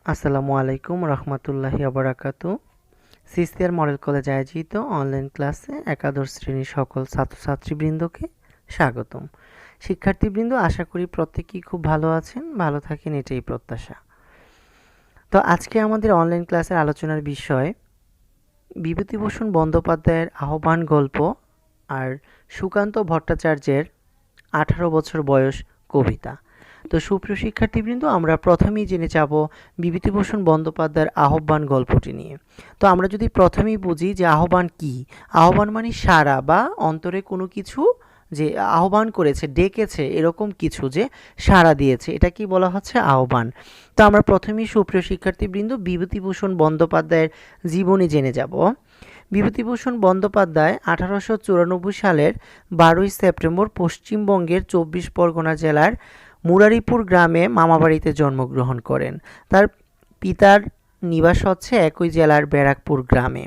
আসসালামু আলাইকুম রহমতুল্লাহি আবরাকাতু। সিসিআর মডেল কলেজ আয়োজিত অনলাইন ক্লাসে একাদশ শ্রেণীর সকল ছাত্রছাত্রীবৃন্দকে স্বাগতম। শিক্ষার্থীবৃন্দ, আশা করি প্রত্যেকেই খুব ভালো আছেন, ভালো থাকেন, এটাই প্রত্যাশা। তো আজকে আমাদের অনলাইন ক্লাসের আলোচনার বিষয় বিভূতিভূষণ বন্দ্যোপাধ্যায়ের আহ্বান গল্প আর সুকান্ত ভট্টাচার্যের 18 বছর বয়স কবিতা। তো সুপ্রিয় শিক্ষার্থীবৃন্দ, আমরা প্রথমেই জেনে যাব বিভূতিভূষণ বন্দ্যোপাধ্যায়ের আহ্বান গল্পটি নিয়ে। তো আমরা যদি প্রথমেই বুঝি যে আহ্বান কি, আহ্বান মানে সাড়া বা অন্তরে কোনো কিছু যে আহ্বান করেছে, ডেকেছে, এরকম কিছু যে সাড়া দিয়েছে, এটা কি বলা হচ্ছে আহ্বান। তো আমরা প্রথমেই সুপ্রিয় শিক্ষার্থীবৃন্দ বিভূতিভূষণ বন্দ্যোপাধ্যায়ের জীবনী জেনে যাব। বিভূতিভূষণ বন্দ্যোপাধ্যায় 1894 সালের 12ই সেপ্টেম্বর পশ্চিমবঙ্গের 24 পরগনা জেলার মুরারিপুর গ্রামে মামাবাড়িতে জন্মগ্রহণ করেন। তার পিতার নিবাস হচ্ছে একই জেলার ব্যারাকপুর গ্রামে।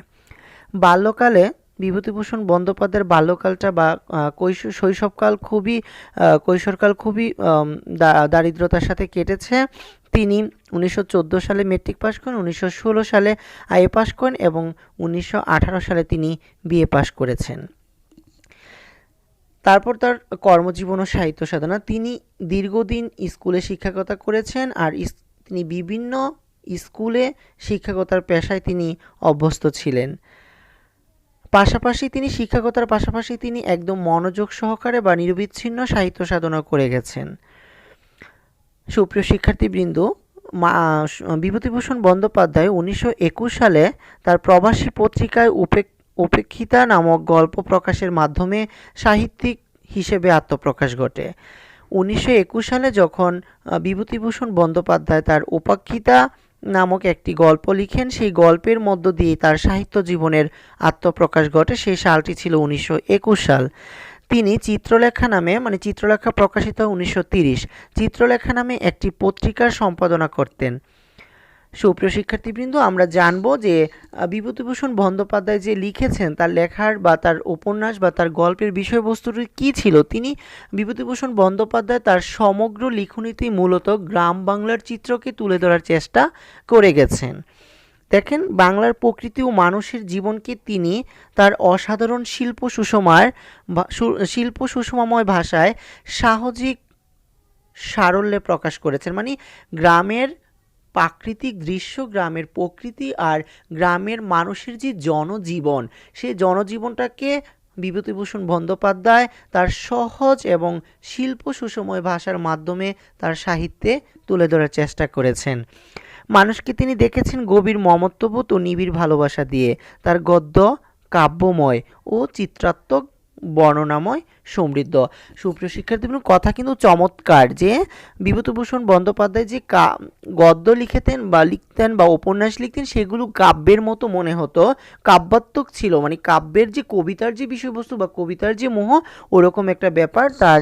বাল্যকালে বিভূতিভূষণ বন্দ্যোপাধ্যায়ের বাল্যকালটা বা কৈশোরকাল খুবই দারিদ্রতার সাথে কেটেছে। তিনি 1914 সালে মেট্রিক পাশ করেন, 1916 সালে আইএ পাশ করেন এবং 1918 সালে তিনি বিএ পাশ করেছেন। তারপর তার কর্মজীবন ও সাহিত্য সাধনা। তিনি দীর্ঘদিন স্কুলে শিক্ষকতা করেছেন আর তিনি বিভিন্ন স্কুলে শিক্ষকতার পেশায় তিনি অভ্যস্ত ছিলেন। শিক্ষকতার পাশাপাশি তিনি একদম মনোযোগ সহকারে বা নিরবিচ্ছিন্ন সাহিত্য সাধনা করে গেছেন। সুপ্রিয় শিক্ষার্থীবৃন্দ, বিভূতিভূষণ বন্দ্যোপাধ্যায় 1921 সালে তার প্রবাসী পত্রিকায় উপেক্ষিতা নামক গল্প প্রকাশের মাধ্যমে সাহিত্যিক হিসেবে আত্মপ্রকাশ ঘটে। 1921 সালে যখন বিভূতিভূষণ বন্দ্যোপাধ্যায় তার উপেক্ষিতা নামক একটি গল্প লিখেন, সেই গল্পের মধ্য দিয়ে তার সাহিত্য জীবনের আত্মপ্রকাশ ঘটে। সেই সালটি ছিল 1921 সাল। তিনি চিত্রলেখা প্রকাশিত 1930। চিত্রলেখা নামে একটি পত্রিকার সম্পাদনা করতেন। সুপ্রিয় শিক্ষার্থীবৃন্দ, আমরা জানব যে বিভূতিভূষণ বন্দ্যোপাধ্যায় যে লিখেছেন তার লেখার বা তার উপন্যাস বা তার গল্পের বিষয়বস্তুটি কী ছিল। বিভূতিভূষণ বন্দ্যোপাধ্যায় তার সমগ্র লিখনীতে মূলত গ্রাম বাংলার চিত্রকে তুলে ধরার চেষ্টা করে গেছেন। দেখেন, বাংলার প্রকৃতি ও মানুষের জীবনকে তিনি তার অসাধারণ শিল্প সুষমাময় ভাষায় সাহজিক সারল্যে প্রকাশ করেছেন। গ্রামের প্রাকৃতিক দৃশ্য, গ্রামের প্রকৃতি আর গ্রামের মানুষের যে জনজীবন, সেই জনজীবনটাকে বিভূতিভূষণ বন্দ্যোপাধ্যায় তার সহজ এবং শিল্প সুষময় ভাষার মাধ্যমে তার সাহিত্যে তুলে ধরার চেষ্টা করেছেন। মানুষকে তিনি দেখেছেন গভীর মমত্ববোধ ও নিবিড় ভালোবাসা দিয়ে। তার গদ্য কাব্যময় ও চিত্রাত্মক বর্ণনাময় সমৃদ্ধ। সুপ্রিয় শিক্ষার্থীবৃন্দ, কথা কিন্তু চমৎকার যে বিভূতিভূষণ বন্দ্যোপাধ্যায় যে গদ্য লিখতেন বা উপন্যাস লিখতেন, সেগুলো কাব্যের মতো মনে হতো, কাব্যাত্মক ছিল। কাব্যের যে কবিতার যে বিষয়বস্তু বা কবিতার যে মোহ, ওরকম একটা ব্যাপার তার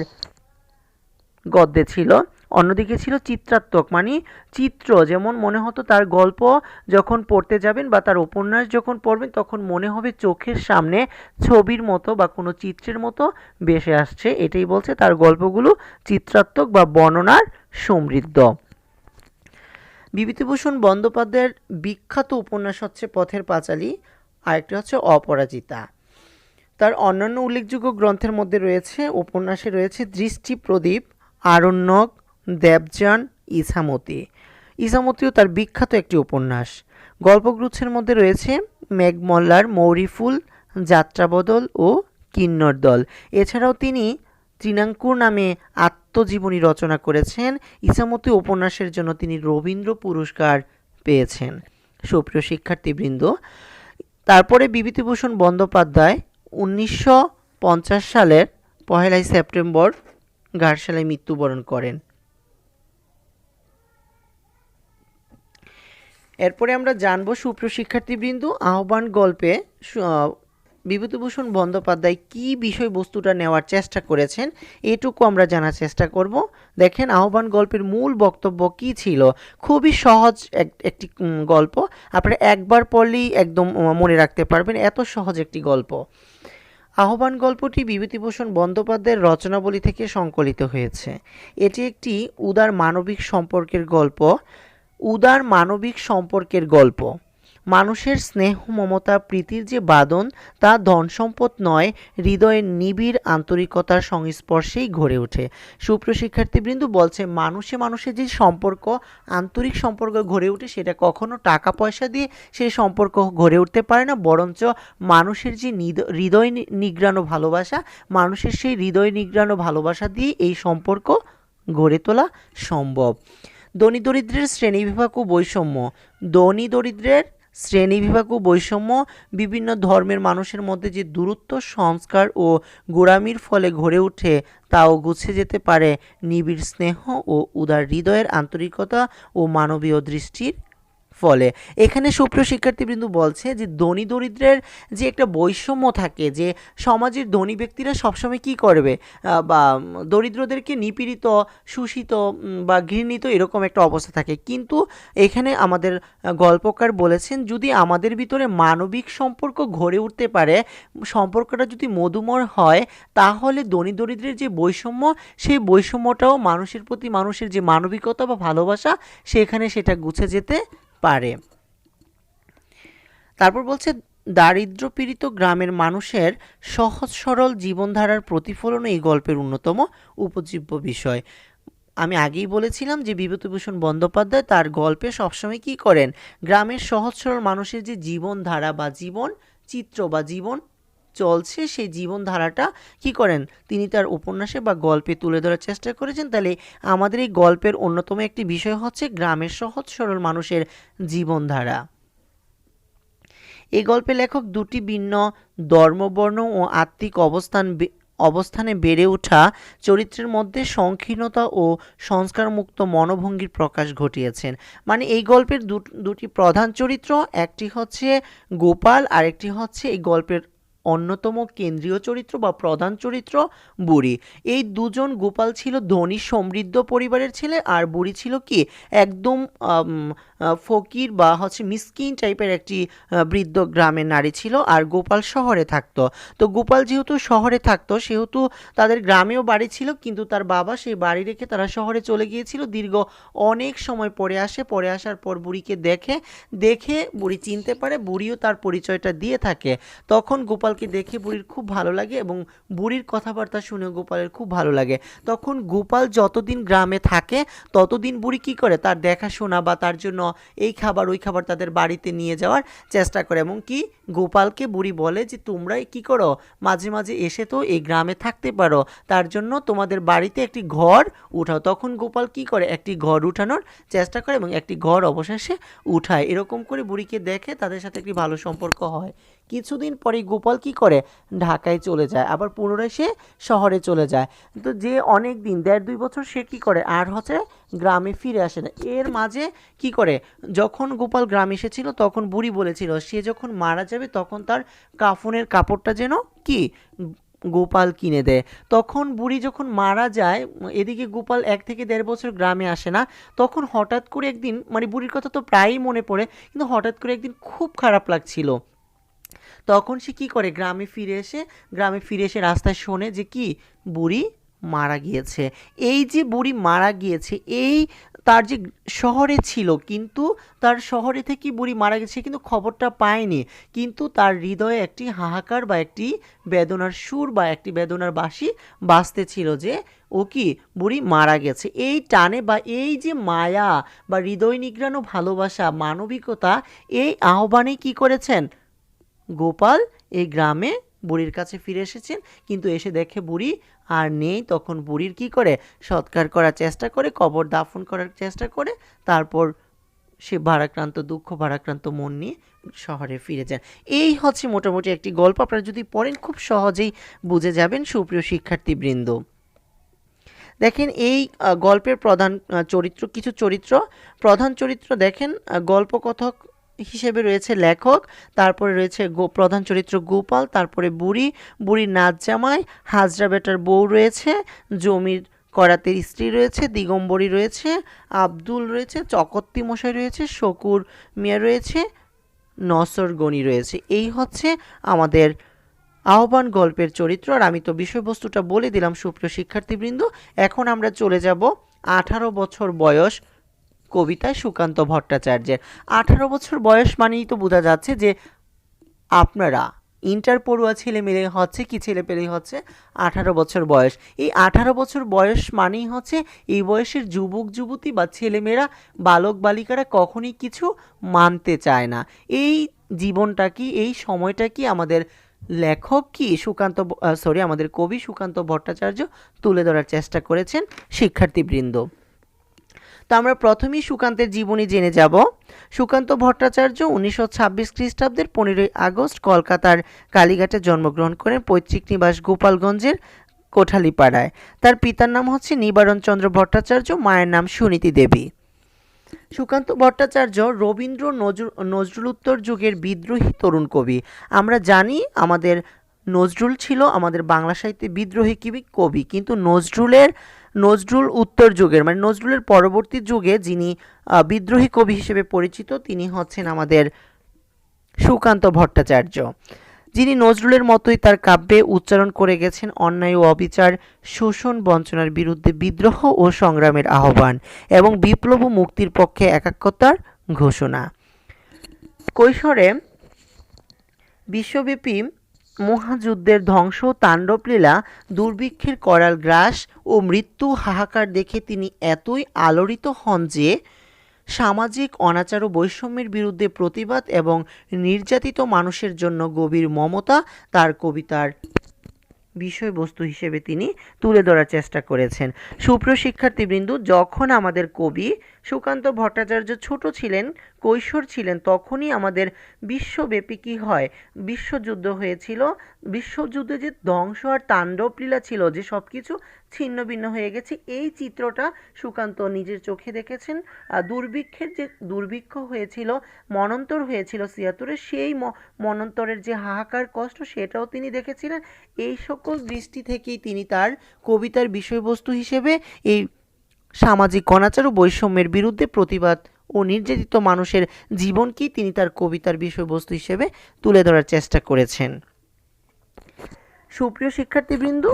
গদ্যে ছিল। অন্যদিকে ছিল চিত্রাত্মক, চিত্র, যেমন মনে হতো তার গল্প যখন পড়তে যাবেন বা তার উপন্যাস যখন পড়বেন তখন মনে হবে চোখের সামনে ছবির মতো বা কোনো চিত্রের মতো ভেসে আসছে। এটাই বলছে তার গল্পগুলো চিত্রাত্মক বা বর্ণনার সমৃদ্ধ। বিভূতিভূষণ বন্দ্যোপাধ্যায়ের বিখ্যাত উপন্যাস হচ্ছে পথের পাঁচালী, আরেকটি হচ্ছে অপরাজিতা। তার অন্যান্য উল্লেখযোগ্য গ্রন্থের মধ্যে উপন্যাসে রয়েছে দৃষ্টি প্রদীপ, আরণ্যক, দেবযান, ইছামতিও তার বিখ্যাত একটি উপন্যাস। গল্পগুচ্ছের মধ্যে রয়েছে মেঘমল্লার মৌরিফুল, যাত্রাবদল ও কিন্নর দল। এছাড়াও তিনি তৃণাঙ্কুর নামে আত্মজীবনী রচনা করেছেন। ইছামতি উপন্যাসের জন্য তিনি রবীন্দ্র পুরস্কার পেয়েছেন। সুপ্রিয় শিক্ষার্থীবৃন্দ, তারপরে বিভূতিভূষণ বন্দ্যোপাধ্যায় 1950 সালের 1 সেপ্টেম্বর ঘাটশালায় মৃত্যুবরণ করেন। এরপরে আমরা জানব, সুপ্রিয় শিক্ষার্থীবৃন্দ, আহ্বান গল্পে বিভূতিভূষণ বন্দ্যোপাধ্যায় কি বিষয়বস্তুটা নেওয়ার চেষ্টা করেছেন, এটুকু আমরা জানার চেষ্টা করব। দেখেন, আহ্বান গল্পের মূল বক্তব্য কি ছিল। খুবই সহজ একটি গল্প, আপনারা একবার পড়লেই একদম মনে রাখতে পারবেন, এত সহজ একটি গল্প। আহ্বান গল্পটি বিভূতিভূষণ বন্দ্যোপাধ্যায়ের রচনাবলী থেকে সংকলিত হয়েছে। এটি একটি উদার মানবিক সম্পর্কের গল্প। উদার মানবিক সম্পর্কের গল্প। মানুষের স্নেহ মমতা প্রীতির যে বাঁধন তা ধন সম্পদ নয়, হৃদয়ের নিবিড় আন্তরিকতার সংস্পর্শেই গড়ে ওঠে। সুপ্রিয় শিক্ষার্থীবৃন্দ বলছে মানুষের যে সম্পর্ক, আন্তরিক সম্পর্ক গড়ে ওঠে সেটা কখনো টাকা পয়সা দিয়ে সেই সম্পর্ক গড়ে উঠতে পারে না, বরঞ্চ মানুষের যে হৃদয় নিগ্রানো ভালোবাসা, মানুষের সেই হৃদয় নিগ্রানো ভালোবাসা দিয়ে এই সম্পর্ক গড়ে তোলা সম্ভব। ধনী দরিদ্রের শ্রেণীবিভাগ ও বৈষম্য। ধনী দরিদ্রের শ্রেণীবিভাগ ও বৈষম্য বিভিন্ন ধর্মের মানুষের মধ্যে যে দূরত্ব, সংস্কার ও গোঁড়ামির ফলে গড়ে ওঠে তাও গুছে যেতে পারে নিবিড় স্নেহ ও উদার হৃদয়ের আন্তরিকতা ও মানবীয় দৃষ্টির ফলে। এখানে সুপ্রিয় শিক্ষার্থীবৃন্দ বলছে যে ধনী দরিদ্রের যে একটা বৈষম্য থাকে, যে সমাজের ধনী ব্যক্তিরা সবসময় কি করবে বা দরিদ্রদেরকে নিপীড়িত, শোষিত বা ঘৃণিত এরকম একটা অবস্থা থাকে, কিন্তু এখানে আমাদের গল্পকার বলেছেন যদি আমাদের ভিতরে মানবিক সম্পর্ক গড়ে উঠতে পারে, সম্পর্কটা যদি মধুময় হয়, তাহলে ধনী দরিদ্রের যে বৈষম্য, সেই বৈষম্যটাও মানুষের প্রতি মানুষের যে মানবিকতা বা ভালোবাসা সেখানে সেটা গুছে যেতে পারে। তারপর বলছে দারিদ্র্যপীড়িত গ্রামের মানুষের সহজ সরল জীবনধারার প্রতিফলন এই গল্পের অন্যতম উপজীব্য বিষয়। আমি আগেই বলেছিলাম যে বিভূতিভূষণ বন্দ্যোপাধ্যায় তার গল্পে সবসময় কি করেন, গ্রামের সহজ সরল মানুষের যে জীবনধারা বা জীবন চিত্র বা জীবন চলছে সেই জীবনধারাটা কি করেন তিনি তার উপন্যাসে বা গল্পে তুলে ধরার চেষ্টা করেছেন। তাহলে আমাদের এই গল্পের অন্যতম একটি বিষয় হচ্ছে গ্রামের সহজ সরল মানুষের জীবনধারা। এই গল্পে লেখক দুটি ভিন্ন ধর্মবর্ণ ও আত্মিক অবস্থানে বেড়ে ওঠা চরিত্রের মধ্যে সংকীর্ণতা ও সংস্কারমুক্ত মনোভঙ্গির প্রকাশ ঘটিয়েছেন। মানে এই গল্পের দুটি প্রধান চরিত্র, একটি হচ্ছে গোপাল আর একটি হচ্ছে এই গল্পের অন্যতম কেন্দ্রীয় চরিত্র বা প্রধান চরিত্র বুড়ি। এই দুজন, গোপাল ছিল ধনী সমৃদ্ধ পরিবারের ছেলে আর বুড়ি ছিল কি একদম ফকির বা হচ্ছে মিসকিন টাইপের একটি বৃদ্ধ গ্রামের নারী ছিল, আর গোপাল শহরে থাকতো। তো গোপাল যেহেতু শহরে থাকতো সেহেতু তাদের গ্রামেও বাড়ি ছিল, কিন্তু তার বাবা সেই বাড়ি রেখে তারা শহরে চলে গিয়েছিল। দীর্ঘ অনেক সময় পরে আসার পর বুড়িকে দেখে বুড়ি চিনতে পারে, বুড়িও তার পরিচয়টা দিয়ে থাকে। তখন গোপালকে দেখে বুড়ির খুব ভালো লাগে এবং বুড়ির কথাবার্তা শুনে গোপালের খুব ভালো লাগে। তখন গোপাল যতদিন গ্রামে থাকে ততদিন বুড়ি কি করে, তার দেখাশোনা বা তার জন্য এই খাবার ওই খাবার তাদের বাড়িতে নিয়ে যাওয়ার চেষ্টা করে, এবং কি গোপালকে বুড়ি বলে যে তোমরা কি করো, মাঝে মাঝে এসে তো এই গ্রামে থাকতে পারো, তার জন্য তোমাদের বাড়িতে একটি ঘর উঠাও। তখন গোপাল কি করে, একটি ঘর উঠানোর চেষ্টা করে এবং একটি ঘর অবশেষে উঠায়। এরকম করে বুড়িকে দেখে তাদের সাথে একটি ভালো সম্পর্ক হয়। কিছুদিন পরে গোপাল কি করে, ঢাকায় চলে যায়, আবার পুনরায় সে শহরে চলে যায়। তো যে অনেক দিন 1.5-2 বছর সে কি করে আর হচ্ছে গ্রামে ফিরে আসে না। এর মাঝে কি করে, যখন গোপাল গ্রামে এসেছিল তখন বুড়ি বলেছিল সে যখন মারা যাবে তখন তার কাফনের কাপড়টা যেন কি গোপাল কিনে দেয়। তখন বুড়ি যখন মারা যায়, এদিকে গোপাল 1 থেকে 1.5 বছর গ্রামে আসে না। তখন হঠাৎ করে একদিন, মানে বুড়ির কথা তো প্রায়ই মনে পড়ে, কিন্তু হঠাৎ করে একদিন খুব খারাপ লাগছিল। তখন সে কি করে, গ্রামে ফিরে এসে রাস্তায় শোনে যে কি বুড়ি মারা গিয়েছে। এই যে বুড়ি মারা গিয়েছে, এই তার যে শহরে ছিল, কিন্তু তার শহরে থেকে বুড়ি মারা গেছে কিন্তু খবরটা পায়নি, কিন্তু তার হৃদয়ে একটি হাহাকার বা একটি বেদনার সুর বা একটি বেদনার বাঁশি বাজতেছিল যে ও কি বুড়ি মারা গেছে। এই টানে বা এই যে মায়া বা হৃদয় নিগ্রানো ভালোবাসা, মানবিকতা, এই আহ্বানে কি করেছেন গোপাল এই গ্রামে বুড়ির কাছে ফিরে এসেছেন, কিন্তু এসে দেখে বুড়ি আর নেই। তখন বুড়ির কি করে, সৎকার করার চেষ্টা করে, কবর দাফন করার চেষ্টা করে, তারপর সে দুঃখ ভারাক্রান্ত মন নিয়ে শহরে ফিরে যান। এই হচ্ছে মোটামুটি একটি গল্প, আপনারা যদি পড়েন খুব সহজেই বুঝে যাবেন সুপ্রিয় শিক্ষার্থীবৃন্দ। দেখেন এই গল্পের প্রধান চরিত্র দেখেন, গল্পকথক হিসেবে রয়েছে লেখক, তারপরে রয়েছে প্রধান চরিত্র গোপাল, তারপরে বুড়ির নাচ জামাই, হাজরা বেটার বউ রয়েছে, জমির করাতের স্ত্রী রয়েছে, দিগম্বরী রয়েছে, আব্দুল রয়েছে, চকত্তি মশাই রয়েছে, শকুর মিয়া রয়েছে, নসর গনি রয়েছে। এই হচ্ছে আমাদের আহ্বান গল্পের চরিত্র। আর আমি তো বিষয়বস্তুটা বলে দিলাম সুপ্রিয় শিক্ষার্থীবৃন্দ। এখন আমরা চলে যাব 18 বছর বয়স কবিতায় সুকান্ত ভট্টাচার্যের। 18 বছর বয়স মানেই তো বোঝা যাচ্ছে যে আপনারা ইন্টার পড়ুয়া ছেলেমেয়ে হচ্ছে কি ছেলেপেলেই হচ্ছে 18 বছর বয়স। এই 18 বছর বয়স মানেই হচ্ছে এই বয়সের যুবক যুবতী বা ছেলেমেয়েরা বালক বালিকারা কখনই কিছু মানতে চায় না। এই জীবনটা কি, এই সময়টা কি আমাদের লেখক কি আমাদের কবি সুকান্ত ভট্টাচার্য তুলে ধরার চেষ্টা করেছেন শিক্ষার্থীবৃন্দ। তো আমরা প্রথমেই সুকান্তের জীবনী জেনে যাব। সুকান্ত ভট্টাচার্য 1926 খ্রিস্টাব্দের 15ই আগস্ট কলকাতার কালীঘাটে জন্মগ্রহণ করেন। পৈতৃক নিবাস গোপালগঞ্জের কোঠালীপাড়ায়। তার পিতার নাম হচ্ছে নিবারণ চন্দ্র ভট্টাচার্য, মায়ের নাম সুনীতি দেবী। সুকান্ত ভট্টাচার্য রবীন্দ্র নজরুলোত্তর যুগের বিদ্রোহী তরুণ কবি। আমরা জানি আমাদের নজরুল ছিল আমাদের বাংলা সাহিত্যে বিদ্রোহী কবি, কিন্তু নজরুল উত্তর যুগের মানে নজরুলের পরবর্তী যুগে যিনি বিদ্রোহী কবি হিসেবে পরিচিত তিনি হচ্ছেন আমাদের সুকান্ত ভট্টাচার্য, যিনি নজরুলের মতোই তার কাব্যে উচ্চারণ করে গেছেন অন্যায় ও অবিচার, শোষণ বঞ্চনার বিরুদ্ধে বিদ্রোহ ও সংগ্রামের আহ্বান এবং বিপ্লব ও মুক্তির পক্ষে একাত্মতার ঘোষণা। কৈশোরে বিশ্বব্যাপী মহাযুদ্ধের ধ্বংস, তাণ্ডবলীলা, দুর্ভিক্ষের করাল গ্রাস ও মৃত্যু হাহাকার দেখে তিনি এতই আলোড়িত হন যে সামাজিক অনাচার ও বৈষম্যের বিরুদ্ধে প্রতিবাদ এবং নির্যাতিত মানুষের জন্য গভীর মমতা তার কবিতার বিষয়বস্তু হিসেবে তিনি তুলে ধরার চেষ্টা করেছেন। সুপ্রিয় শিক্ষার্থীবৃন্দ, যখন আমাদের কবি সুকান্ত ভট্টাচার্য ছোট ছিলেন, কৈশোর ছিলেন, তখনই আমাদের বিশ্বব্যাপী কী হয়, বিশ্বযুদ্ধ হয়েছিল। বিশ্বযুদ্ধে যে ধ্বংস আর তাণ্ডবলীলা ছিল, যে সব কিছু ছিন্ন ভিন্ন হয়ে গেছে, এই চিত্রটা সুকান্ত নিজের চোখে দেখেছেন। দুর্ভিক্ষের যে দুর্ভিক্ষ হয়েছিল, মনন্তর হয়েছিল ৭৬-এ, সেই মনন্তরের যে হাহাকার কষ্ট সেটাও তিনি দেখেছিলেন। এই সকল দৃষ্টি থেকেই তিনি তার কবিতার বিষয়বস্তু হিসেবে এই সামাজিক অনাচার ও বৈষম্যের বিরুদ্ধে প্রতিবাদ ও নির্যাতিত মানুষের জীবনকেই তিনি তার কবিতার বিষয়বস্তু হিসেবে তুলে ধরার চেষ্টা করেছেন। সুপ্রিয় শিক্ষার্থীবৃন্দ,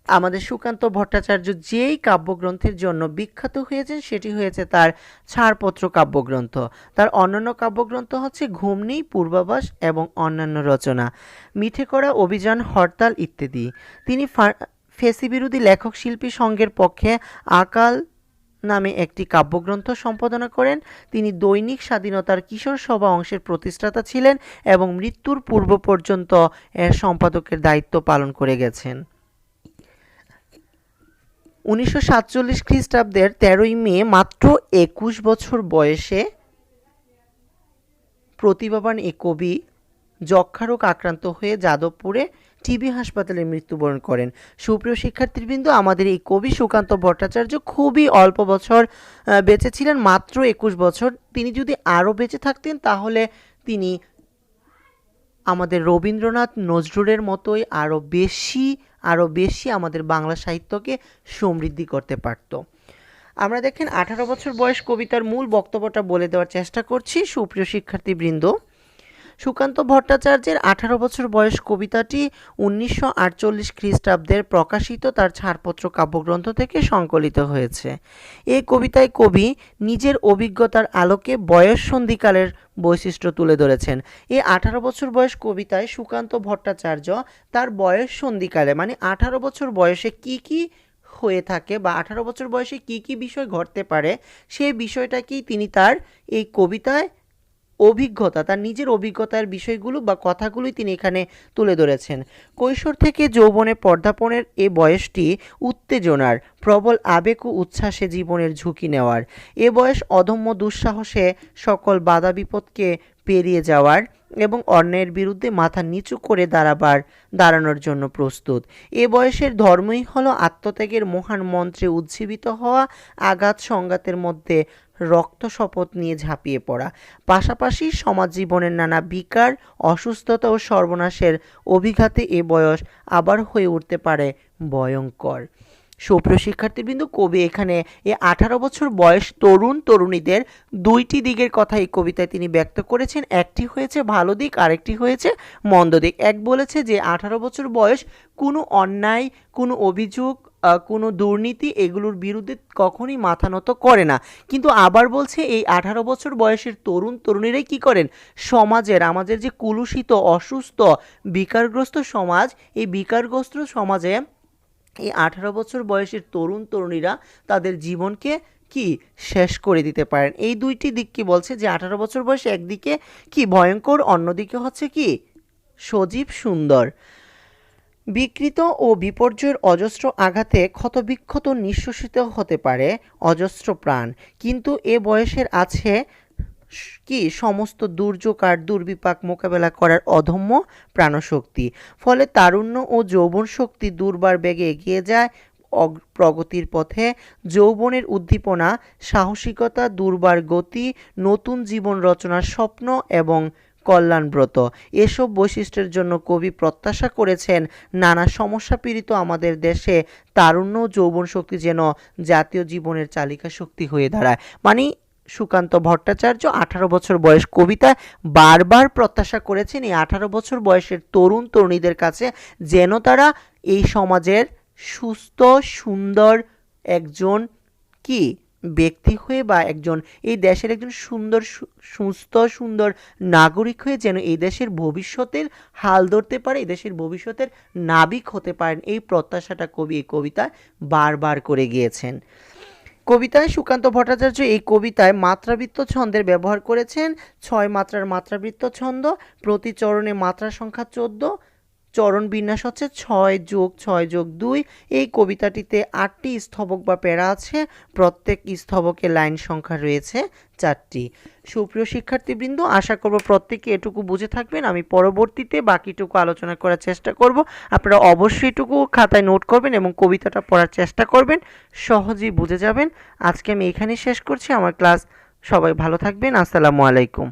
আমাদের সুকান্ত ভট্টাচার্য যেই কাব্যগ্রন্থের জন্য বিখ্যাত হয়েছেন সেটি হয়েছে তার ছাড়পত্র কাব্যগ্রন্থ। তার অন্যান্য কাব্যগ্রন্থ হচ্ছে ঘুম নেই, পূর্বাভাস এবং অন্যান্য রচনা, মিঠে করা, অভিযান, হরতাল ইত্যাদি। তিনি ফেসিবিরোধী লেখক শিল্পী সংঘের পক্ষে আকাল নামে একটি কাব্যগ্রন্থ সম্পাদনা করেন। তিনি দৈনিক স্বাধীনতার কিশোর সভা অংশের প্রতিষ্ঠাতা ছিলেন এবং মৃত্যুর পূর্ব পর্যন্ত এর সম্পাদকের দায়িত্ব পালন করে গেছেন। 1947 খ্রিস্টাব্দের 13ই মে মাত্র 21 বছর বয়সে প্রতিভাবান এ কবি যক্ষা রোগ আক্রান্ত হয়ে যাদবপুরে টিবি হাসপাতালে মৃত্যুবরণ করেন। সুপ্রিয় শিক্ষার্থীবৃন্দ, আমাদের এই কবি সুকান্ত ভট্টাচার্য খুবই অল্প বছর বেঁচে ছিলেন, মাত্র 21 বছর। তিনি যদি আরও বেঁচে থাকতেন তাহলে তিনি আমাদের রবীন্দ্রনাথ নজরুলের মতোই আরও বেশি আমাদের বাংলা সাহিত্যকে সমৃদ্ধি করতে পারত। আমরা দেখেন 18 বছর বয়স কবিতার মূল বক্তব্যটা বলে দেওয়ার চেষ্টা করছি। সুপ্রিয় শিক্ষার্থীবৃন্দ, সুকান্ত ভট্টাচার্যের 18 বছর বয়স কবিতাটি 1948 খ্রিস্টাব্দের প্রকাশিত তার ছাড়পত্র কাব্যগ্রন্থ থেকে সংকলিত হয়েছে। এই কবিতায় কবি নিজের অভিজ্ঞতার আলোকে বয়স সন্ধিকালের বৈশিষ্ট্য তুলে ধরেছেন। এই 18 বছর বয়স কবিতায় সুকান্ত ভট্টাচার্য তার বয়স সন্ধিকালে মানে 18 বছর বয়সে কি হয়ে থাকে বা 18 বছর বয়সে কি বিষয় ঘটতে পারে সেই বিষয়টাকেই তিনি তার এই কবিতায় তার নিজের অভিজ্ঞতার বিষয়গুলো বা কথাগুলোই তিনি এখানে তুলে ধরেছেন। কৈশোর থেকে যৌবনে পদার্পণের এ বয়সটি উত্তেজনার, প্রবল আবেগ ও উচ্ছ্বাসে জীবনের ঝুঁকি নেওয়ার, এ বয়স অদম্য দুঃসাহসে সকল বাধা বিপদকে পেরিয়ে যাওয়ার এবং অন্যায়ের বিরুদ্ধে মাথা নিচু করে দাঁড়ানোর জন্য প্রস্তুত। এ বয়সের ধর্মই হলো আত্মত্যাগের মহান মন্ত্রে উজ্জীবিত হওয়া, আঘাত সংঘাতের মধ্যে রক্ত শপথ নিয়ে ঝাঁপিয়ে পড়া। পাশাপাশি সমাজ জীবনের নানা বিকার, অসুস্থতা ও সর্বনাশের অভিঘাতে এ বয়স আবার হয়ে উঠতে পারে ভয়ঙ্কর। সুপ্রিয় শিক্ষার্থীবৃন্দ, কবি এখানে এই 18 বছর বয়স তরুণীদের দুইটি দিকের কথা এই কবিতায় তিনি ব্যক্ত করেছেন। একটি হয়েছে ভালো দিক, আরেকটি হয়েছে মন্দ দিক। এক বলেছে যে 18 বছর বয়স কোনো অন্যায়, কোনো অভিযোগ কোনো দুর্নীতি এগুলোর বিরুদ্ধে কখনোই মাথা নত করে না। কিন্তু আবার বলছে এই 18 বছর বয়সের তরুণ তরুণীরাই কি করেন, আমাদের যে কুলুষিত অসুস্থ বিকারগ্রস্ত সমাজ, এই বিকারগ্রস্ত সমাজে এই 18 বছর বয়সের তরুণ তরুণীরা তাদের জীবনকে কি শেষ করে দিতে পারেন। এই দুইটি দিক কি বলছে যে 18 বছর বয়সে একদিকে কি ভয়ঙ্কর, অন্যদিকে হচ্ছে কি সজীব সুন্দর। বিকৃত ও বিপর্যয়ের অজস্র আঘাতে ক্ষতবিক্ষত নিঃশ্বসিত হতে পারে অজস্র প্রাণ, কিন্তু এ বয়সের আছে কি সমস্ত দুর্যোগ আর দুর্বিপাক মোকাবেলা করার অদম্য প্রাণশক্তি। ফলে তারুণ্য ও যৌবন শক্তি দুর্বার বেগে এগিয়ে যায় প্রগতির পথে। যৌবনের উদ্দীপনা, সাহসিকতা, দুর্বার গতি, নতুন জীবন রচনার স্বপ্ন এবং কল্যাণব্রত, এসব বৈশিষ্ট্যের জন্য কবি প্রত্যাশা করেছেন নানা সমস্যা পীড়িত আমাদের দেশে তারুণ্য ও যৌবন শক্তি যেন জাতীয় জীবনের চালিকা শক্তি হয়ে দাঁড়ায়। মানে সুকান্ত ভট্টাচার্য 18 বছর বয়স কবিতায় বারবার প্রত্যাশা করেছেন এই 18 বছর বয়সের তরুণ তরুণীদের কাছে যেন তারা এই সমাজের সুস্থ সুন্দর একজন কি ব্যক্তি হয়ে বা একজন এই দেশের একজন সুন্দর সুস্থ সুন্দর নাগরিক হয়ে যেন এই দেশের ভবিষ্যতের হাল ধরতে পারে, এই দেশের ভবিষ্যতের নাবিক হতে পারেন, এই প্রত্যাশাটা কবি এই কবিতায় বারবার করে গিয়েছেন। কবিতায় সুকান্ত ভট্টাচার্য এই কবিতায় মাত্রাবৃত্ত ছন্দের ব্যবহার করেছেন। 6 মাত্রার মাত্রাবৃত্ত ছন্দ, প্রতি চরণে মাত্রা সংখ্যা 14, চরণ বিন্যাস হচ্ছে 6+6+2। এই কবিতাটিতে 8টি স্তবক বা প্যারা আছে, প্রত্যেক স্তবকে লাইন সংখ্যা রয়েছে 4টি। সুপ্রিয় শিক্ষার্থীবৃন্দ, আশা করব প্রত্যেকে এটুকু বুঝে থাকবেন। আমি পরবর্তীতে বাকিটুকু আলোচনা করার চেষ্টা করব। আপনারা অবশ্যই এটুকু খাতায় নোট করবেন এবং কবিতাটা পড়ার চেষ্টা করবেন, সহজেই বুঝে যাবেন। আজকে আমি এখানেই শেষ করছি আমার ক্লাস। সবাই ভালো থাকবেন। আসসালামু আলাইকুম।